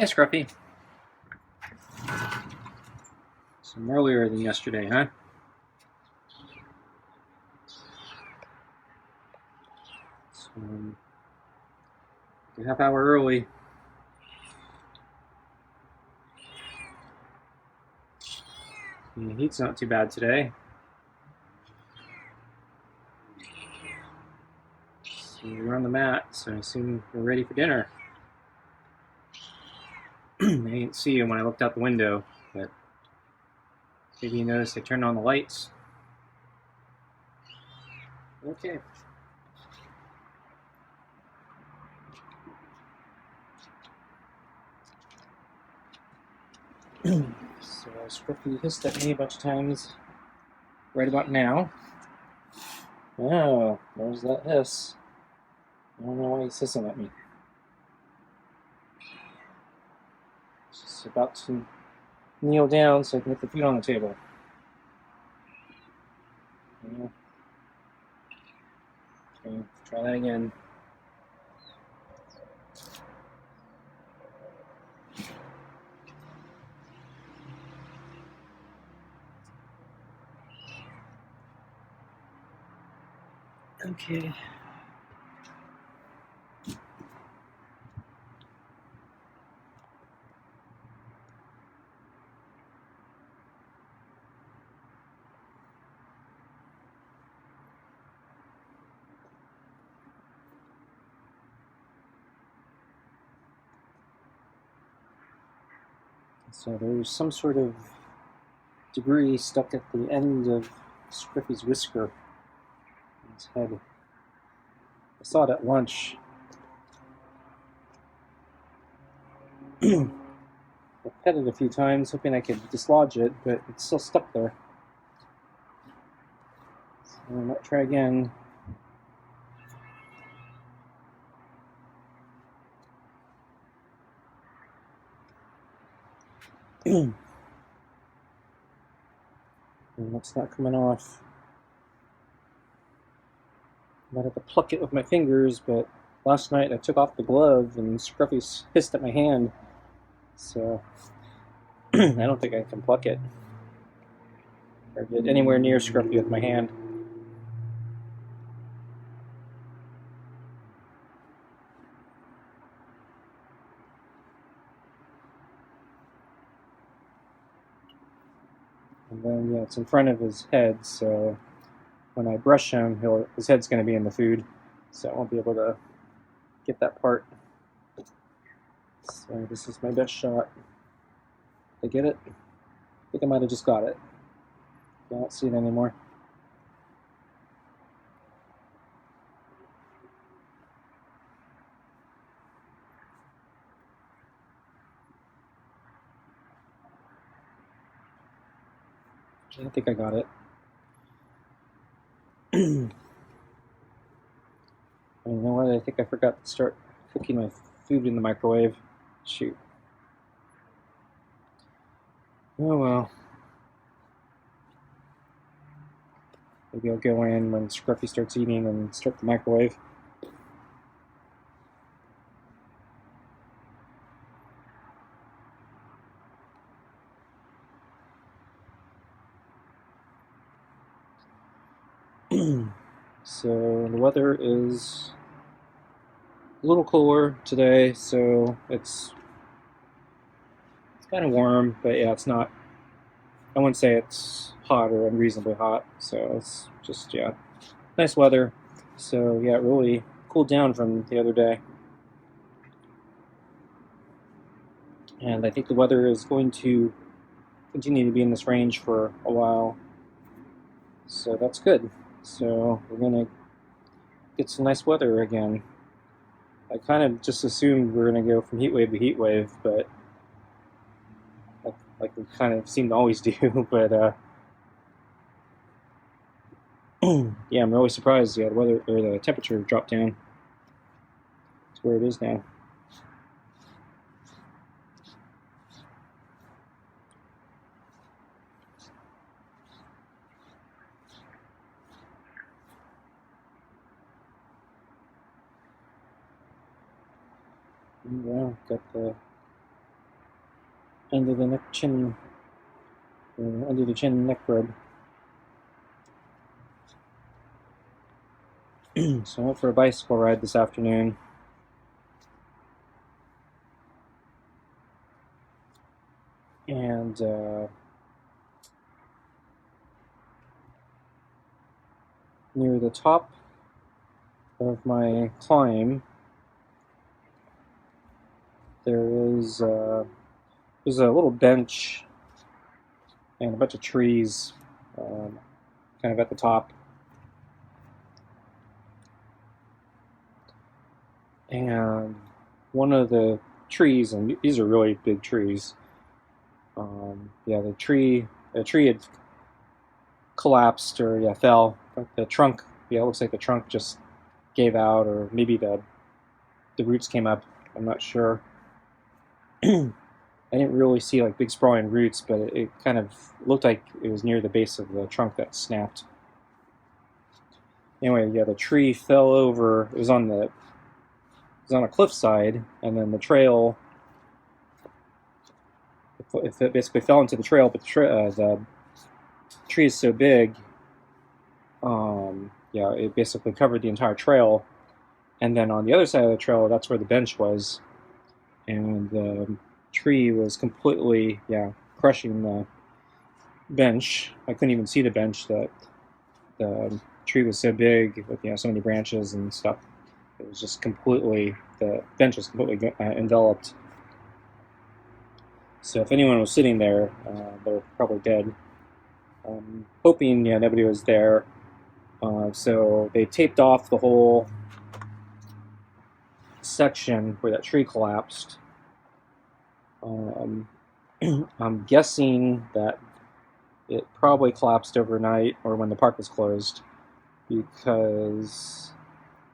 Hey, Scruffy. Some earlier than yesterday, huh? So, a half hour early. The heat's not too bad today. So we're on the mat, so I assume we're ready for dinner. I didn't see you when I looked out the window, but maybe you noticed I turned on the lights. Okay. So Scruffy hissed at me a bunch of times right about now. Oh, there's that hiss. I don't know why he's hissing at me. Just about to kneel down so I can get the food on the table. Yeah. Okay, try that again. Okay. So there's some sort of debris stuck at the end of Scruffy's whisker on his head. I saw it at lunch. I pet it a few times, hoping I could dislodge it, but it's still stuck there. So I might try again. And it's not coming off. I might have to pluck it with my fingers, but last night I took off the glove and Scruffy hissed at my hand, so I don't think I can pluck it or get anywhere near Scruffy with my hand. And then, yeah, it's in front of his head, so when I brush him, his head's going to be in the food, so I won't be able to get that part. So this is my best shot. Did I get it? I think I might have just got it. I don't see it anymore. I think I got it. You know what? I think I forgot to start cooking my food in the microwave. Shoot. Oh well. Maybe I'll go in when Scruffy starts eating and start the microwave. So the weather is a little cooler today, so it's kind of warm, but yeah, it's not. I wouldn't say it's hot or unreasonably hot, so it's just, yeah, nice weather. So yeah, it really cooled down from the other day, and I think the weather is going to continue to be in this range for a while, so that's good. So we're gonna get some nice weather again. I kind of just assumed we were gonna go from heat wave to heat wave, but like we kind of seem to always do. But yeah, I'm really surprised. Yeah, the weather or the temperature dropped down to where it is now. Yeah, got the under the neck chin, under the chin neck rib. So I went for a bicycle ride this afternoon. And near the top of my climb, there's a little bench and a bunch of trees kind of at the top. And one of the trees, and these are really big trees, the tree had collapsed or fell. The trunk, it looks like the trunk just gave out, or maybe the roots came up. I'm not sure. I didn't really see like big sprawling roots, but it kind of looked like it was near the base of the trunk that snapped. Anyway, the tree fell over. It was on a cliffside, and then the trail. It basically fell into the trail, but the tree is so big. It basically covered the entire trail, and then on the other side of the trail, that's where the bench was, and the tree was completely crushing the bench. I couldn't even see the bench. The tree was so big with so many branches and stuff. It was just the bench was completely enveloped. So if anyone was sitting there, they're probably dead. Hoping nobody was there. So they taped off the whole section where that tree collapsed. I'm guessing that it probably collapsed overnight or when the park was closed, because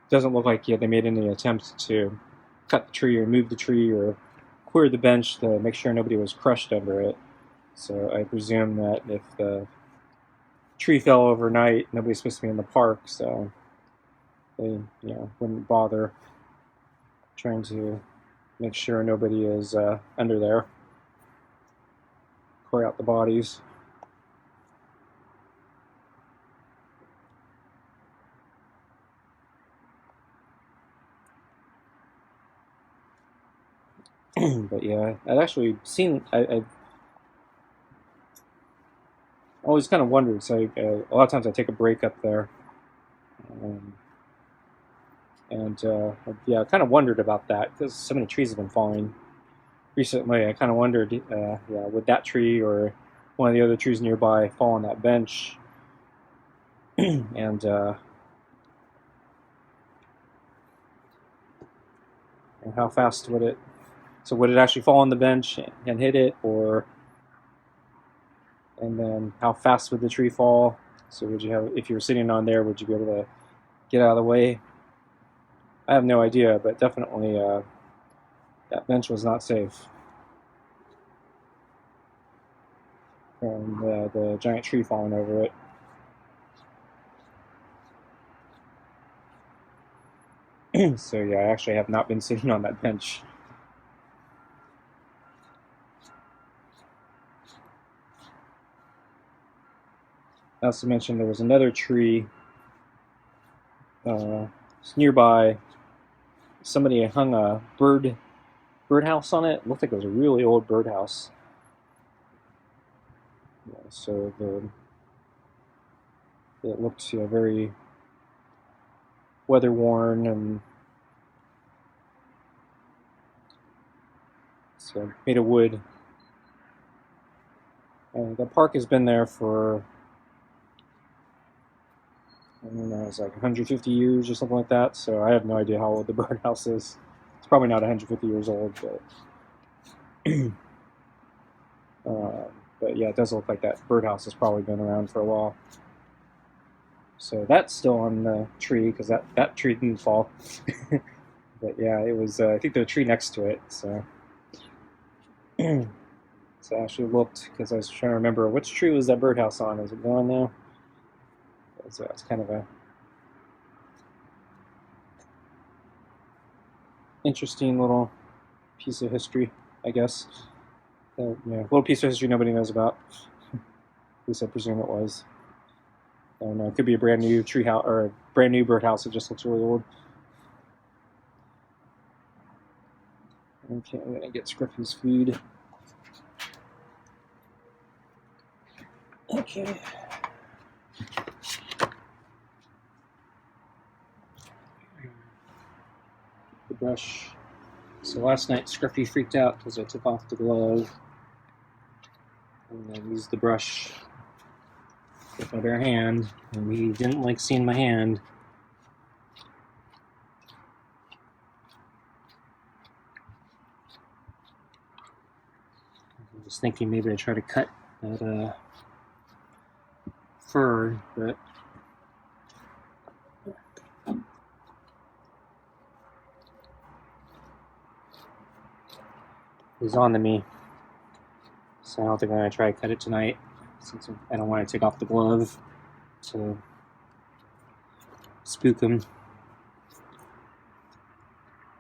it doesn't look like they made any attempt to cut the tree or move the tree or clear the bench to make sure nobody was crushed under it. So I presume that if the tree fell overnight, nobody's supposed to be in the park, so they wouldn't bother trying to make sure nobody is under there. Clear out the bodies. But I'd actually seen. I've always kind of wondered. So a lot of times I take a break up there, and I kind of wondered about that because so many trees have been falling recently. I kind of wondered, would that tree or one of the other trees nearby fall on that bench, and how fast would it? So would it actually fall on the bench and hit it, and then how fast would the tree fall? So would you have, if you were sitting on there, would you be able to get out of the way? I have no idea, but definitely that bench was not safe from the giant tree falling over it. So I actually have not been sitting on that bench. I also mentioned there was another tree nearby. Somebody hung a birdhouse on it. It looked like it was a really old birdhouse. So it looked very weather worn, and so made of wood. And the park has been there for, I don't know, it's like 150 years or something like that. So I have no idea how old the birdhouse is. It's probably not 150 years old, but it does look like that birdhouse has probably been around for a while. So that's still on the tree because that tree didn't fall. But it was. I think the tree next to it. So, so I actually looked because I was trying to remember which tree was that birdhouse on. Is it gone now? So it's kind of a interesting little piece of history, I guess. Yeah, little piece of history nobody knows about. At least I presume it was. I don't know. It could be a brand new tree house or a brand new birdhouse. It just looks really old. Okay, I'm gonna get Scruffy's food. Okay. The brush. So last night Scruffy freaked out because I took off the glove and I used the brush with my bare hand, and he didn't like seeing my hand. I was thinking maybe I'd try to cut that fur, but he's on to me. So I don't think I'm going to try to cut it tonight, since I don't want to take off the glove to spook him.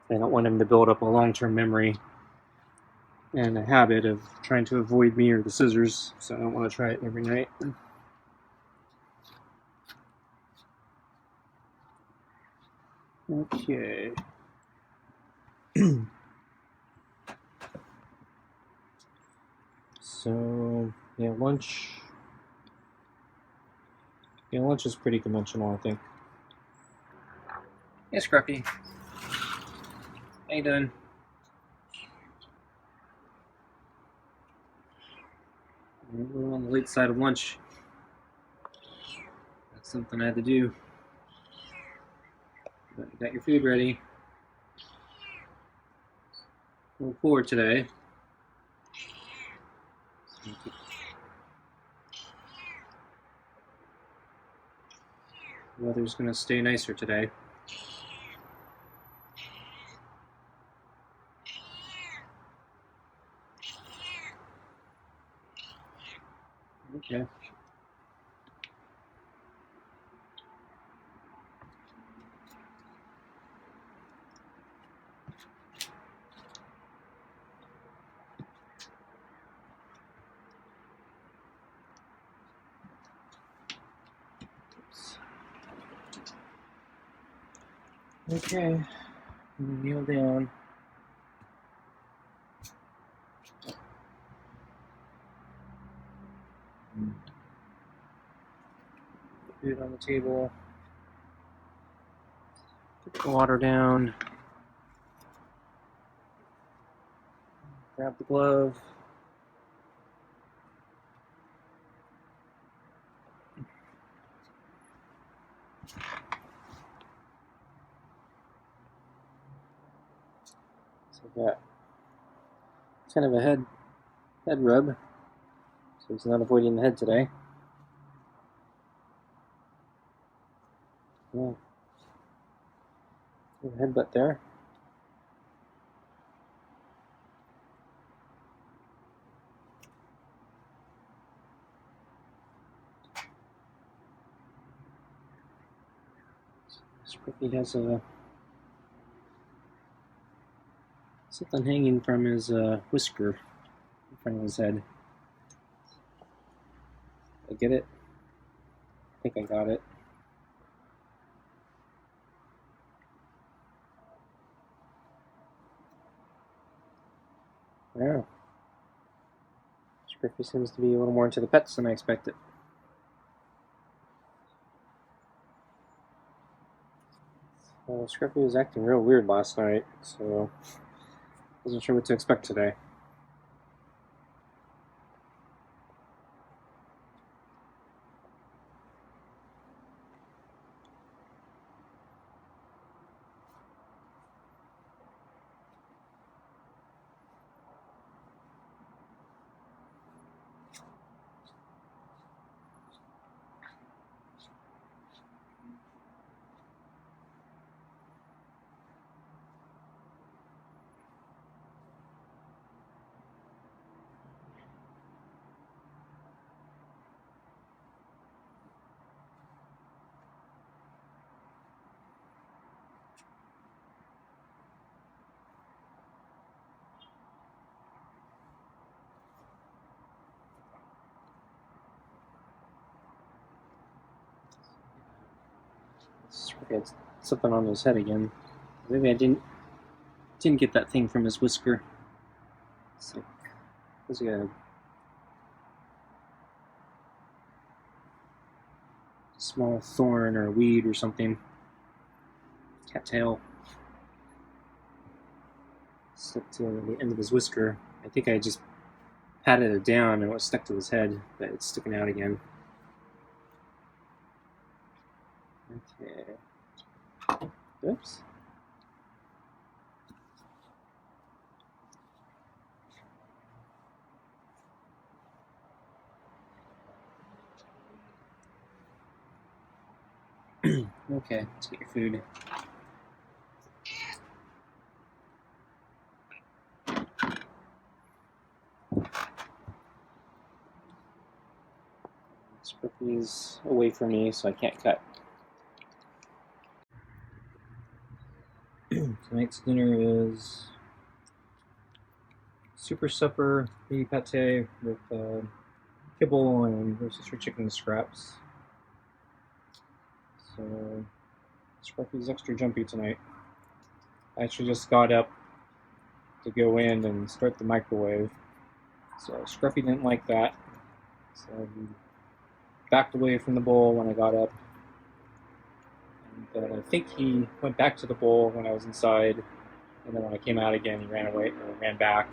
I don't want him to build up a long-term memory and a habit of trying to avoid me or the scissors, so I don't want to try it every night. Okay. So, yeah, lunch. Yeah, lunch is pretty conventional, I think. Hey, Scruffy. How you doing? We're on the late side of lunch. That's something I had to do. But you got your food ready. A little cooler today. The weather's going to stay nicer today. Okay. Okay. Kneel down. Food on the table. Put the water down. Grab the glove. So that it's kind of a head rub. So he's not avoiding the head today. Yeah. Headbutt there. Scruffy has something hanging from his whisker in front of his head. I get it? I think I got it. Yeah. Scruffy seems to be a little more into the pets than I expected. Scruffy was acting real weird last night, so wasn't sure what to expect today. Scruffy had something on his head again. Maybe I didn't get that thing from his whisker. It's like, there's a small thorn or a weed or something. Cattail. Stuck to the end of his whisker. I think I just patted it down and it was stuck to his head, but it's sticking out again. Okay. Oops. Okay, let's get your food. Scruffy is away from me, so I can't cut. Tonight's dinner is super supper beef pate with kibble and rotisserie chicken scraps. So Scruffy's extra jumpy tonight. I actually just got up to go in and start the microwave. So Scruffy didn't like that. So he backed away from the bowl when I got up. And I think he went back to the bowl when I was inside. And then when I came out again, he ran away or ran back.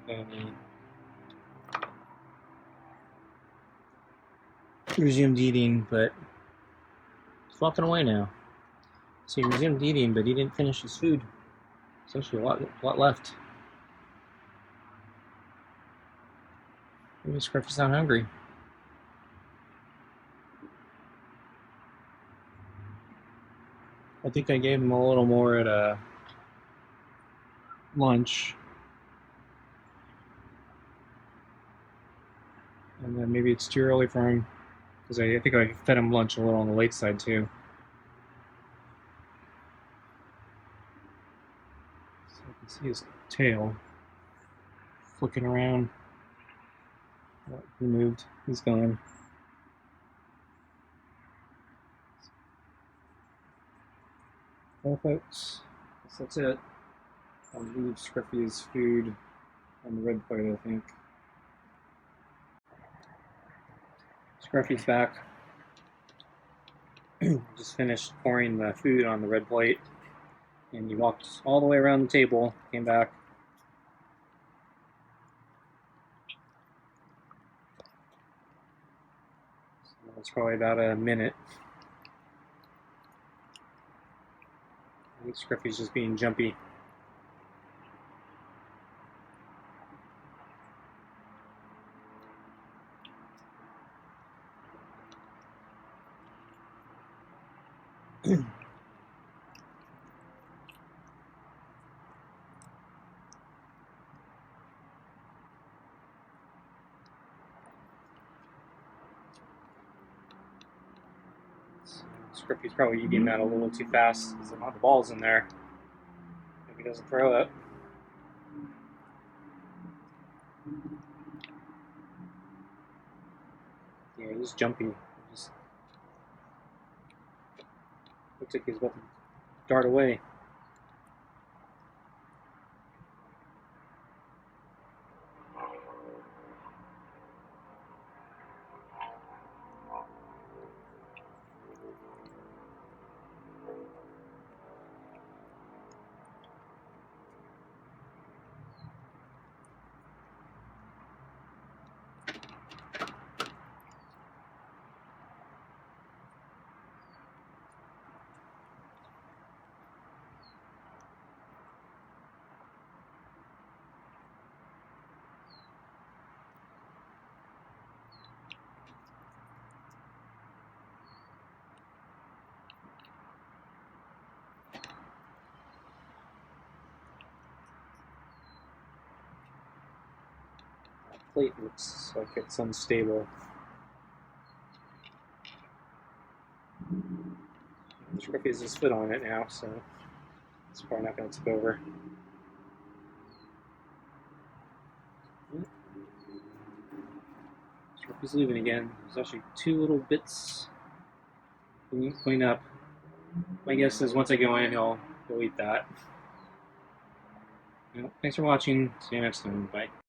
And then he resumed eating, but he's walking away now. So he resumed eating, but he didn't finish his food. There's actually a lot left. Maybe Scruffy's not hungry. I think I gave him a little more at lunch. And then maybe it's too early for him, because I think I fed him lunch a little on the late side too. So I can see his tail flicking around. Oh, he moved. He's gone. Well, folks, I guess that's it. I'll leave Scruffy's food on the red plate, I think. Scruffy's back. Just finished pouring the food on the red plate, and he walked all the way around the table, came back. So that's probably about a minute. I think Scruffy's just being jumpy. Scruffy's probably eating that a little too fast because a lot of balls in there. If he doesn't throw it. Yeah, he's jumpy. Just looks like he's about to dart away. Plate looks like it's unstable. Scruffy has his foot on it now, so it's probably not going to tip over. Scruffy's leaving again. There's actually 2 little bits we need to clean up. My guess is once I go in, he'll eat that. Well, thanks for watching. See you next time. Bye.